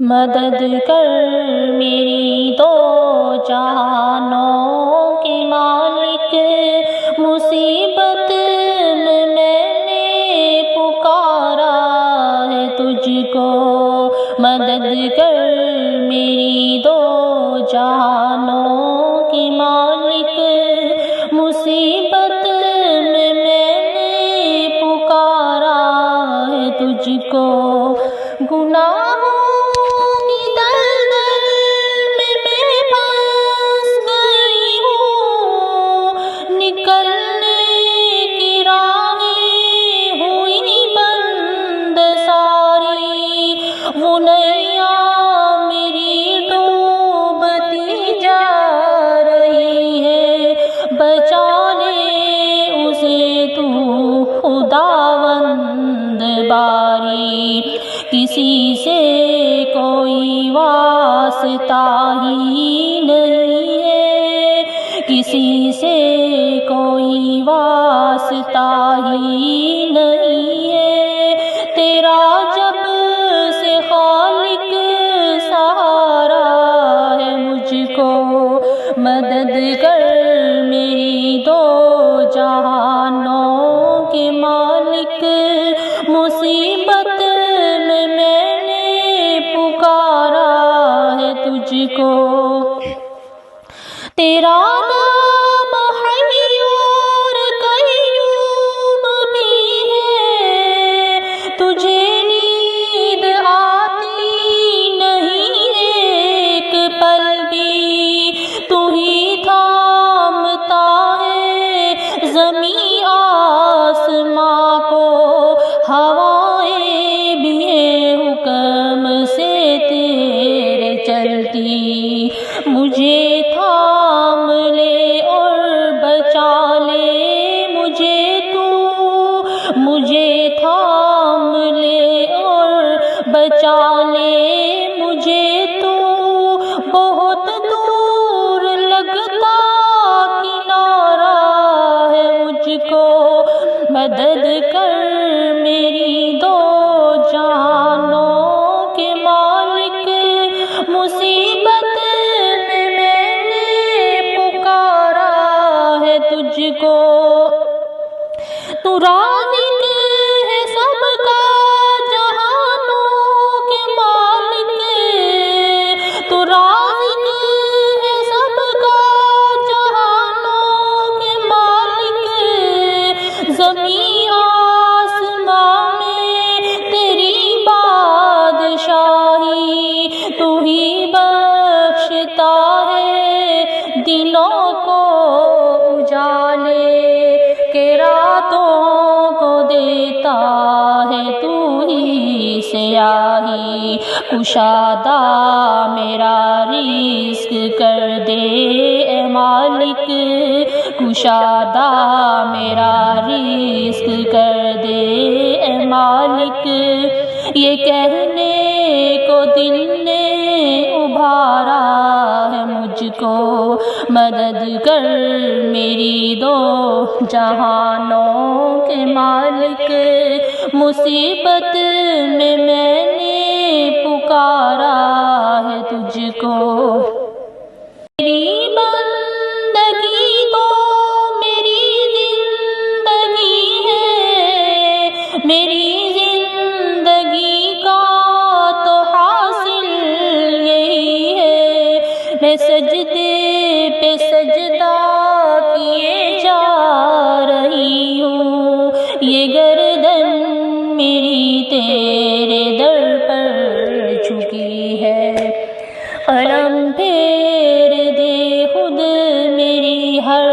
مدد کر میری دو جہانوں کے مالک، مصیبت میں نے پکارا ہے تجھ کو۔ مدد کر میری دو جہانوں کے مالک، مصیبت میں نے پکارا ہے تجھ کو۔ گناہوں کی دلدل میں پھنس گئی ہوں، نکلنے کی راہیں ہوئی بند ساری، وہ نیا میری ڈوبتی جا رہی ہے، بچا لے اسے تو خداوند باری۔ کسی سے کوئی واسطہ ہی نہیں ہے، کسی سے کوئی واسطہ ہی نہیں ہے، تیرا جب سے خالق سہارا ہے مجھ کو۔ مدد کر میری دو جہانوں کے مالک، مصیبت میں نے پکارا ہے تجھ کو۔ تیرا نام حی اور قیوم بھی ہے، تجھے نیند آتی نہیں ایک پل بھی، تو ہی تھامتا ہے زمین آسماں کو، ہوائیں بھی ہیں حکم سے تیرے چلتی، مجھے تھام لے اور بچا لے مجھے تو، مجھے تھام لے اور بچا لے مجھے تو، بہت دور لگتا کنارہ ہے مجھ کو۔ مدد کر میری دو جہانوں کے مالک، مصیبت میں نے پکارا ہے تجھ کو۔ تو رازق ہے سب کا جہانوں کے مالک، تو رازق ہے سب کا جہانوں کے مالک، زمین آسمان میں تیری بادشاہی، تو ہی بخشتا ہے دنوں کو اجالے کے، راتوں کو دیتا ہے تو ہی سیاہی، کشادہ میرا رزق کر دے اے مالک، کشادہ میرا رزق کر دے اے مالک۔ یہ کہنے کو دل نے ابھارا ہے مجھ کو، مدد کر میری دو جہانوں کے مالک، مصیبت میں نے پکارا ہے تجھ کو۔ میری بندگی تو میری زندگی ہے، میری زندگی کا تو حاصل یہی ہے، میں سجدے پہ سجدہ کیے جا رہی ہوں، یہ گردن میری تیرے در پر جھکی ہے۔ قلم پھیر دے خود میری ہر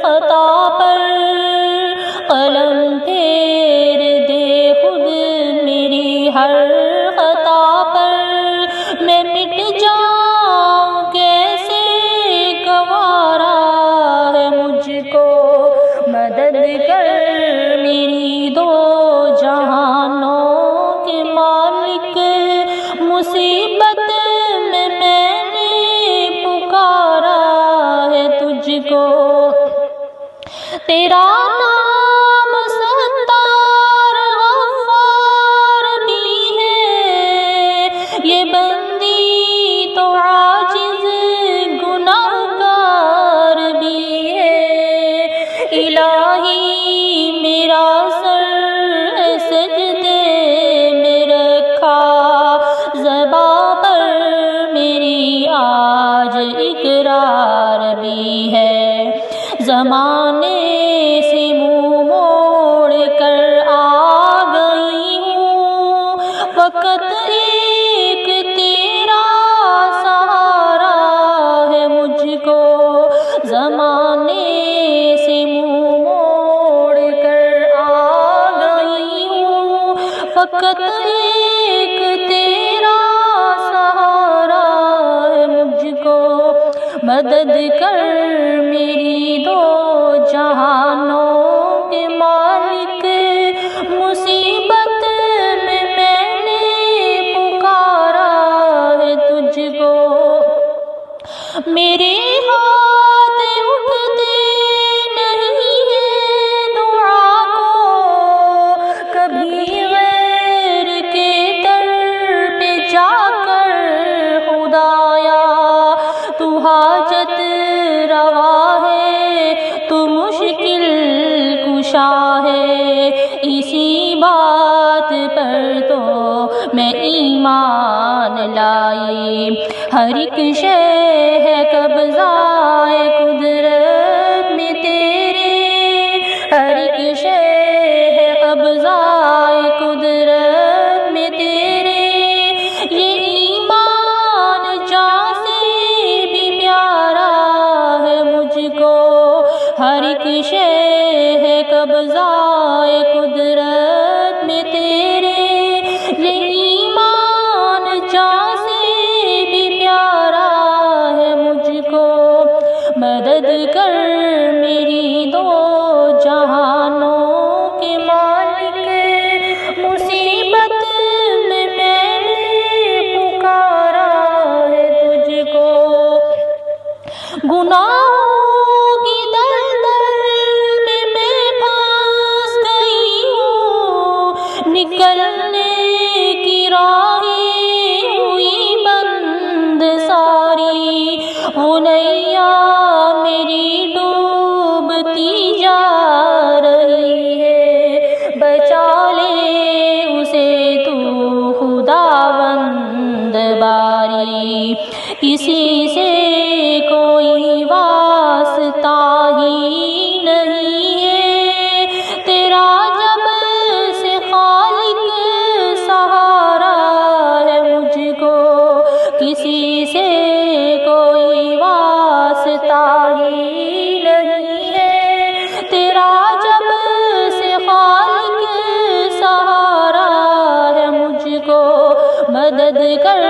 خطا پر، قلم پھیر دے خود میری ہر خطا پر، میں مٹ جاؤں کیسے گوارا ہے مجھ کو۔ مدد کر میری دو جہانوں کے مالک، مصیبت میں نے پکارا ہے تجھ کو۔ تیرا نام ستار غفار بھی ہے، یہ بندی تو عاجز گناہگار بھی ہے، الہی میرا سر سجدے میں رکھا، زباں پر میری آج اقرار بھی ہے، زمانے سے منہ موڑ کر آ گئی ہوں، فقط ایک تیرا سہارا ہے مجھ کو، زمانے سے منہ موڑ کر آ گئی ہوں، فقط ایک تیرا سہارا ہے مجھ کو، مدد کر میری دو جہانوں کے مالک، مصیبت میں نے پکارا ہے تجھ کو، میرے ہاتھ اٹھتے نہیں ہیں دعا کو، کبھی غیر کے در پہ جا کر خدایا، تو حاجت روا ہے، تو مشکل کشا ہے، اسی بات پر تو میں ایمان لائی، ہر ایک شے ہے قبضہ قدرت میں تیرے، ہر ایک شے ہے قبضہ قدرت میں تیرے، یہ ایمان جان سے بھی پیارا ہے مجھ کو، ہر ایک شے ہے قبضہ قدرت میں تیرے، یہ ایمان جان سے بھی پیارا ہے مجھ کو، مدد کر میری دو جہانوں کے مالک، مصیبت میں نے پکارا ہے تجھ کو، گناہوں کی دلدل میں پھنس گئی ہوں، نکلنے کی راہیں ہوئی بند ساری، وہ نیا میری ڈوبتی جا رہی ہے، بچا لے اسے تو خداوند باری، کسی سے کوئی واسطہ ہی نہیں ہے، تیرا جب سے خالق سہارا ہے مجھ کو، کسی سے کوئی واسطہ ہی نہیں ہے، تیرا جب سے خالق سہارا ہے مجھ کو، مدد کر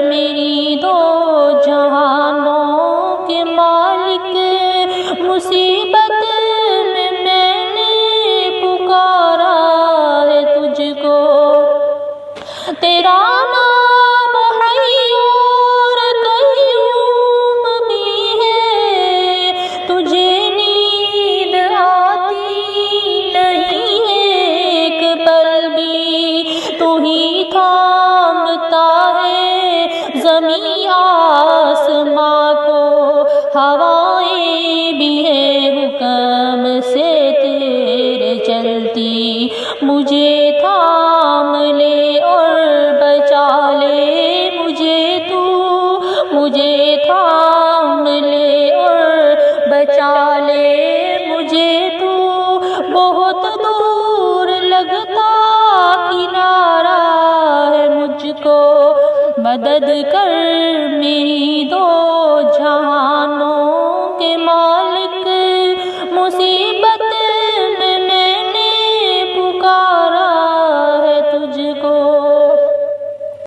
میری دو جہانوں کے مالک، مصیبت میں نے پکارا ہے تجھ کو، تیرا نام حی اور قیوم بھی ہے، تجھے نیند آتی نہیں ایک پل بھی، تو ہی تھامتا ہے زمین آسماں کو، ہوائیں بھی ہے حکم سے تیرے چلتی، مجھے تھام لے اور بچا لے مجھے تو، مجھے تھام لے اور بچا لے مجھے تو، بہت دور لگتا کنارہ ہے مجھ کو، مدد کر میری دو جہانوں کے مالک، مصیبت